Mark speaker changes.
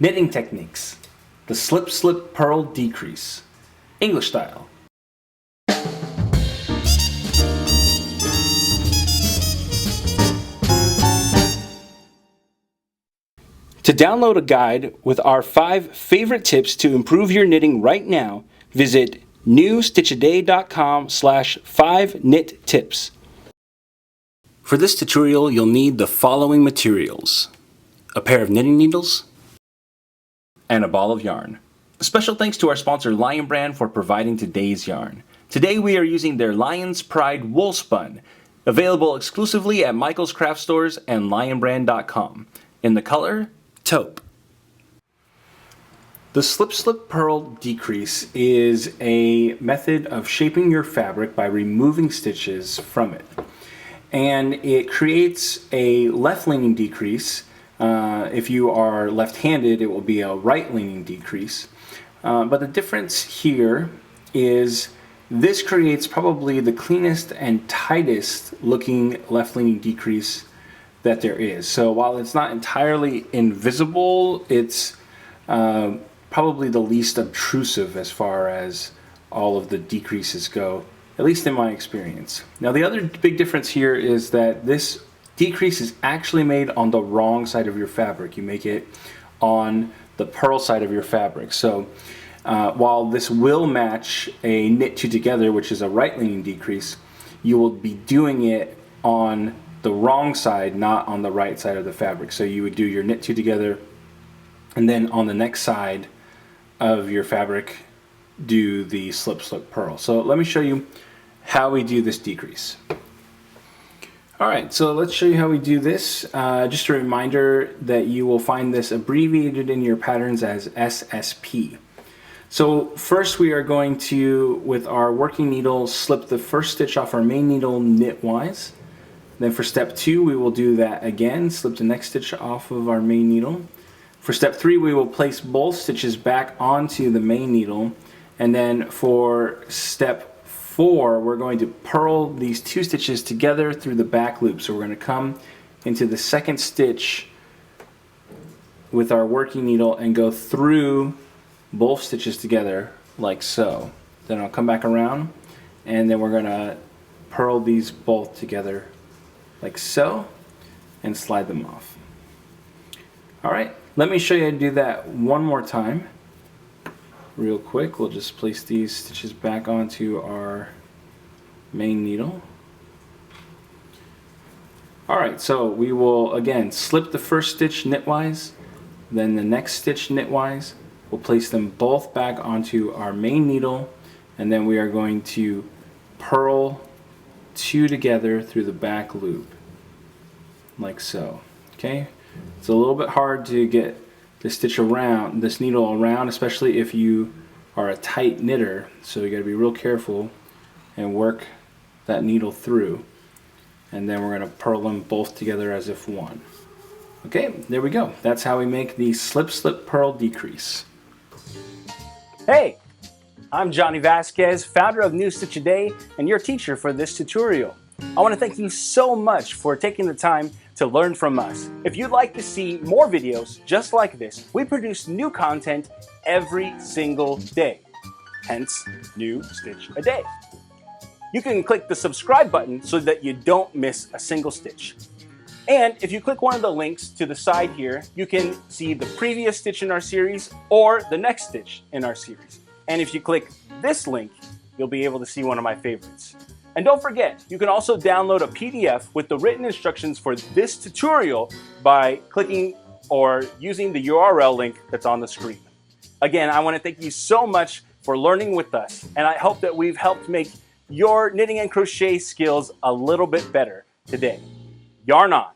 Speaker 1: Knitting techniques. The Slip Slip Purl Decrease. English style. To download a guide with our 5 favorite tips to improve your knitting right now, visit newstitchaday.com/5knittips. For this tutorial, you'll need the following materials: a pair of knitting needles and a ball of yarn. A special thanks to our sponsor Lion Brand for providing today's yarn. Today we are using their Lion's Pride Woolspun, available exclusively at Michael's Craft Stores and lionbrand.com, in the color Taupe. The Slip Slip Purl Decrease is a method of shaping your fabric by removing stitches from it. And it creates a left-leaning decrease. If you are left-handed, it will be a right-leaning decrease. But the difference here is this creates probably the cleanest and tightest looking left-leaning decrease that there is. So while it's not entirely invisible, it's probably the least obtrusive as far as all of the decreases go, at least in my experience. Now the other big difference here is that this decrease is actually made on the wrong side of your fabric. You make it on the purl side of your fabric. So while this will match a knit two together, which is a right leaning decrease, you will be doing it on the wrong side, not on the right side of the fabric. So you would do your knit two together, and then on the next side of your fabric do the slip slip purl. So let me show you how we do this decrease. Alright, so let's show you how we do this. Just a reminder that you will find this abbreviated in your patterns as SSP. So first we are going to, with our working needle, slip the first stitch off our main needle knitwise. Then for step 2 we will do that again, slip the next stitch off of our main needle. For step 3 we will place both stitches back onto the main needle, and then for step 4 we're going to purl these 2 stitches together through the back loop. So we're going to come into the second stitch with our working needle and go through both stitches together like so. Then I'll come back around, and then we're going to purl these both together like so, and slide them off. Alright, let me show you how to do that one more time. Real quick, we'll just place these stitches back onto our main needle. Alright, so we will again slip the first stitch knitwise, then the next stitch knitwise. We'll place them both back onto our main needle, and then we are going to purl 2 together through the back loop like so. Okay, it's a little bit hard to get this stitch around, this needle around, especially if you are a tight knitter, so you got to be real careful and work that needle through, and then we're going to purl them both together as if one. Okay, there we go. That's how we make the Slip Slip Purl Decrease. Hey, I'm Johnny Vasquez, founder of New Stitch A Day and your teacher for this tutorial. I want to thank you so much for taking the time to learn from us. If you'd like to see more videos just like this, we produce new content every single day, hence New Stitch A Day. You can click the subscribe button so that you don't miss a single stitch. And if you click one of the links to the side here, you can see the previous stitch in our series or the next stitch in our series. And if you click this link, you'll be able to see one of my favorites. And don't forget, you can also download a PDF with the written instructions for this tutorial by clicking or using the URL link that's on the screen. Again, I want to thank you so much for learning with us, and I hope that we've helped make your knitting and crochet skills a little bit better today. Yarn on!